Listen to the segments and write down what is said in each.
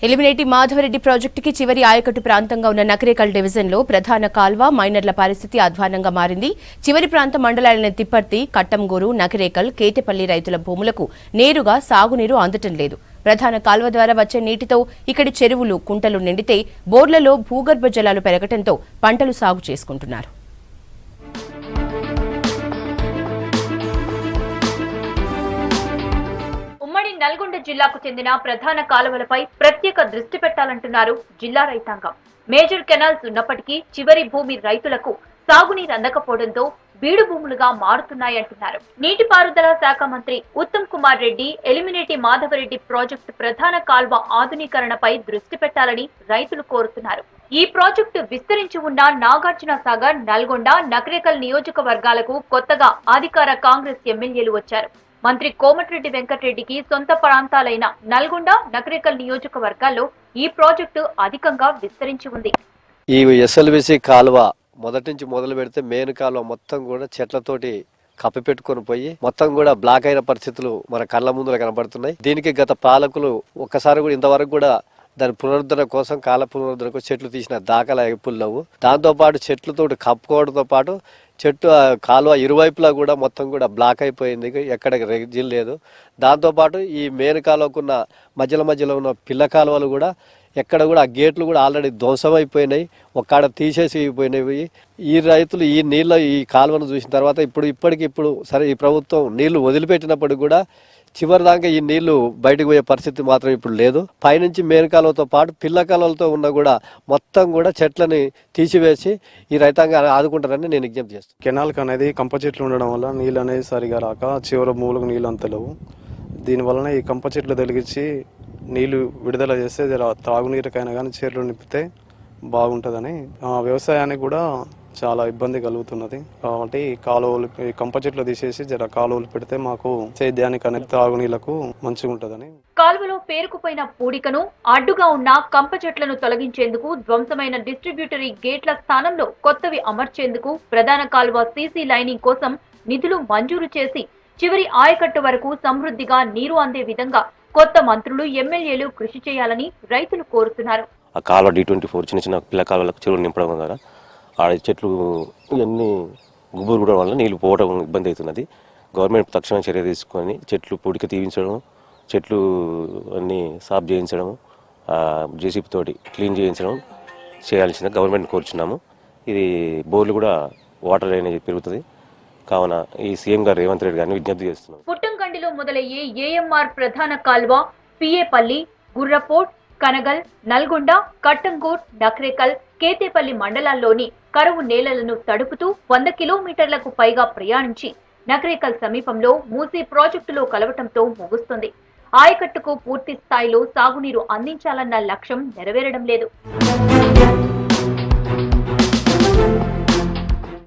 ఎలిమినేటి మాధవరెడ్డి ప్రాజెక్టుకి చివరి ఆయకట్టు ప్రాంతంగా ఉన్న నకరేకల్ డివిజన్లో ప్రధాన కాల్వ మైనర్ల పరిస్థితి అధ్వానంగా మారింది. చివరి ప్రాంత మండలాలైన తిప్పర్తి, కట్టంగూరు, నకరేకల్, కేతేపల్లి రైతుల భూములకు నేరుగా సాగునీరు అందటం లేదు. ప్రధాన కాల్వ ద్వారా వచ్చే నీటితో ఇక్కడి చెరువులు, కుంటలు నిండితే బోర్లలో భూగర్భ జలాలు పెరగటంతో పంటలు సాగు చేసుకుంటున్నారు. నల్గొండ జిల్లాకు చెందిన ప్రధాన కాలువలపై ప్రత్యేక దృష్టి పెట్టాలంటున్నారు జిల్లా రైతాంగం. మేజర్ కెనాల్స్ ఉన్నప్పటికీ చివరి భూమి రైతులకు సాగునీరు అందకపోవడంతో బీడు భూములుగా మారుతున్నాయంటున్నారు. నీటిపారుదల శాఖ మంత్రి ఉత్తమ్ కుమార్ రెడ్డి ఎలిమినేటి మాధవరెడ్డి ప్రాజెక్టు ప్రధాన కాల్వ ఆధునీకరణపై దృష్టి పెట్టాలని రైతులు కోరుతున్నారు. ఈ ప్రాజెక్టు విస్తరించి ఉన్న నాగార్జున సాగర్, నల్గొండ, నకరేకల్ నియోజకవర్గాలకు కొత్తగా అధికార కాంగ్రెస్ ఎమ్మెల్యేలు వచ్చారు. మంత్రి కోమటిరెడ్డి వెంకటరెడ్డికి సొంత ప్రాంతాలైన నల్గొండ, నకరేకల్ నియోజకవర్గాల్లో ఈ ప్రాజెక్టు అధికంగా విస్తరించి ఉంది. ఈ ఎస్ఎల్బిసి కాలువ మొదటి నుంచి మొదలు పెడితే మెయిన్ కాలువ మొత్తం కూడా చెట్లతోటి కప్పిపెట్టుకొని పోయి మొత్తం కూడా బ్లాక్ అయిన పరిస్థితులు మన కళ్ళ ముందు కనబడుతున్నాయి. దీనికి గత పాలకులు ఒక్కసారి కూడా ఇంతవరకు కూడా దాని పునరుద్ధరణ కోసం కాల పునరుద్ధరణకు చెట్లు తీసిన దాఖలా ఎప్పులు లేవు. దాంతోపాటు చెట్లతో కప్పుకోవడంతో పాటు చెట్టు కాలువ ఇరువైపులా కూడా మొత్తం కూడా బ్లాక్ అయిపోయింది, ఎక్కడ రెగ్జిల్ లేదు. దాంతోపాటు ఈ మెయిన్ కాలువకున్న మధ్యలో ఉన్న పిల్ల కాలువలు కూడా ఎక్కడ కూడా ఆ గేట్లు కూడా ఆల్రెడీ ధ్వంసమైపోయినాయి, ఒక్కడ తీసేసి పోయినాయి. ఈ రైతులు ఈ ఈ కాలువను చూసిన తర్వాత ఇప్పటికిప్పుడు సరే ఈ ప్రభుత్వం నీళ్లు వదిలిపెట్టినప్పటికి కూడా చివరి దాకా ఈ నీళ్లు బయటకు పోయే పరిస్థితి మాత్రం ఇప్పుడు లేదు. పైనుంచి మెయిన్ కాలువతో పాటు పిల్ల కాలువలతో ఉన్న కూడా మొత్తం కూడా చెట్లని తీసివేసి ఈ రైతాంగాన్ని ఆదుకుంటారని నేను విజ్ఞప్తి చేస్తాను. కెనాల్కి అనేది కంప చెట్లు ఉండడం వల్ల నీళ్ళు అనేది సరిగా రాక చివరి మూలకు నీళ్ళు అంతలేవు. దీనివలన ఈ కంప చెట్లు తొలగించి నీళ్లు విడుదల చేస్తే త్రాగునీరుకైనా కానీ చెర్లు నింపితే బాగుంటుందని వ్యవసాయానికి కూడా చాలా ఇబ్బంది కలుగుతున్నది. కాబట్టి కాలువలు కంప చెట్లు తీసేసి కాలువలు పెడితే మాకు సేద్యానికి అనేది త్రాగునీళ్లకు మంచిగా ఉంటుందని. కాలువలో పేరుకుపోయిన పూడికను, అడ్డుగా ఉన్న కంప చెట్లను తొలగించేందుకు ధ్వంసమైన డిస్ట్రిబ్యూటరీ గేట్ల స్థానంలో కొత్తవి అమర్చేందుకు ప్రధాన కాలువ సీసీ లైనింగ్ కోసం నిధులు మంజూరు చేసి చివరి ఆయకట్టు వరకు సమృద్ధిగా నీరు అందే విధంగా కొత్త మంత్రులు, ఎమ్మెల్యేలు కృషి చేయాలని రైతులు కోరుతున్నారు. ఆ కాలువ D24 చిన్న పిల్ల కాలువలకు చెరువులు నింపడం ద్వారా ఆడ చెట్లు ఇవన్నీ గుబురు కూడా వల్ల నీళ్లు పోవడం ఇబ్బంది అవుతున్నది. గవర్నమెంట్ తక్షణ చర్య తీసుకొని చెట్లు పూడిక తీయించడం, చెట్లు అన్నీ సాఫ్ చేయించడం, జేసీబీ తోటి క్లీన్ చేయించడం చేయాల్సిన గవర్నమెంట్ కోరుచున్నాము. ఇది బోర్లు కూడా వాటర్ డ్రైనేజ్ పెరుగుతుంది కావున ఈ సీఎం గారు రేవంత్ రెడ్డి గారిని విజ్ఞప్తి చేస్తున్నాం. పుట్టంగండిలో మొదలయ్యే ఏఎంఆర్ ప్రధాన కాల్వ పిఏపల్లి, గుర్రపోట్, కనగల్, నల్గొండ, కట్టంగూర్, నకరేకల్, కేతేపల్లి మండలాల్లోని కరువు నేలలను తడుపుతూ 100 కిలోమీటర్లకు పైగా ప్రయాణించి నకరేకల్ సమీపంలో మూసీ ప్రాజెక్టులో కలవటంతో ముగుస్తుంది. ఆయకట్టుకు పూర్తి స్థాయిలో సాగునీరు అందించాలన్న లక్ష్యం నెరవేరడం లేదు.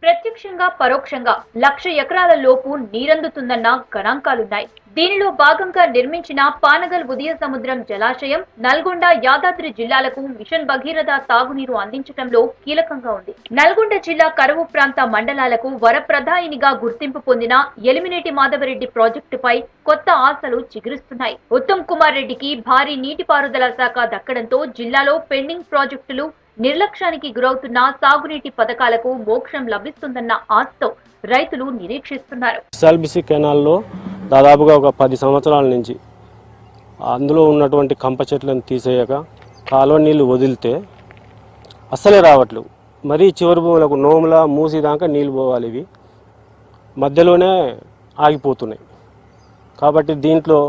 ప్రత్యక్షంగా పరోక్షంగా 1,00,000 ఎకరాల లోపు నీరందుతుందన్న గణాంకాలున్నాయి. దీనిలో భాగంగా నిర్మించిన పానగల్ ఉదయ సముద్రం జలాశయం నల్గొండ, యాదాద్రి జిల్లాలకు మిషన్ భగీరథ తాగునీరు అందించడంలో కీలకంగా ఉంది. నల్గొండ జిల్లా కరువు ప్రాంత మండలాలకు వరప్రదాయినిగా గుర్తింపు పొందిన ఎలిమినేటి మాధవరెడ్డి ప్రాజెక్టుపై కొత్త ఆశలు చిగురిస్తున్నాయి. ఉత్తమ్ కుమార్ రెడ్డికి భారీ నీటిపారుదల శాఖ దక్కడంతో జిల్లాలో పెండింగ్ ప్రాజెక్టులు, నిర్లక్ష్యానికి గురవుతున్న సాగునీటి పథకాలకు మోక్షం లభిస్తుందన్న ఆశతో రైతులు నిరీక్షిస్తున్నారు. ఎస్ఎల్బిసి కెనాల్లో దాదాపుగా ఒక 10 సంవత్సరాల నుంచి అందులో ఉన్నటువంటి కంప చెట్లను తీసేయక కాలువ నీళ్లు వదిలితే అస్సలే రావట్లేవు. మరీ చివరి భూములకు నోముల, మూసి దాకా నీళ్ళు పోవాలి, ఇవి మధ్యలోనే ఆగిపోతున్నాయి. కాబట్టి దీంట్లో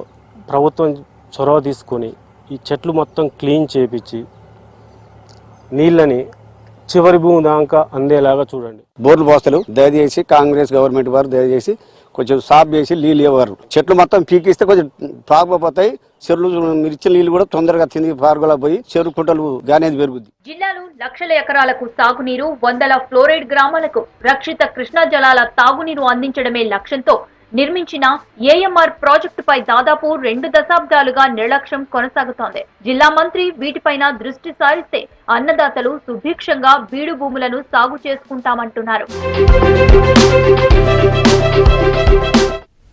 ప్రభుత్వం చొరవ తీసుకొని ఈ చెట్లు మొత్తం క్లీన్ చేపించి నీళ్ళని చివరి భూమి దాకా అందేలాగా చూడండి. బోర్లు పోస్తలు దయచేసి కాంగ్రెస్ గవర్నమెంట్ వారు దయచేసి కొంచెం సాఫ్ చేసి నీళ్ళు ఇవ్వరు. చెట్లు మొత్తం పీకిస్తే కొంచెం తాగుపోతాయి. చెరువులు మిర్చి నీళ్ళు కూడా తొందరగా తిరిగి పారుగొలా పోయి చెరువు కుంటలు గానేది పెరుగుద్ది. జిల్లాలో 1,00,000 ఎకరాలకు సాగునీరు, 100 ఫ్లోరైడ్ గ్రామాలకు రక్షిత కృష్ణా జలాల తాగునీరు అందించడమే లక్ష్యంతో నిర్మించిన ఏఎంఆర్ ప్రాజెక్టుపై దాదాపు 2 దశాబ్దాలుగా నిర్లక్ష్యం కొనసాగుతోంది. జిల్లా మంత్రి వీటిపైన దృష్టి సారిస్తే అన్నదాతలు సుభిక్షంగా బీడు భూములను సాగు చేసుకుంటామంటున్నారు.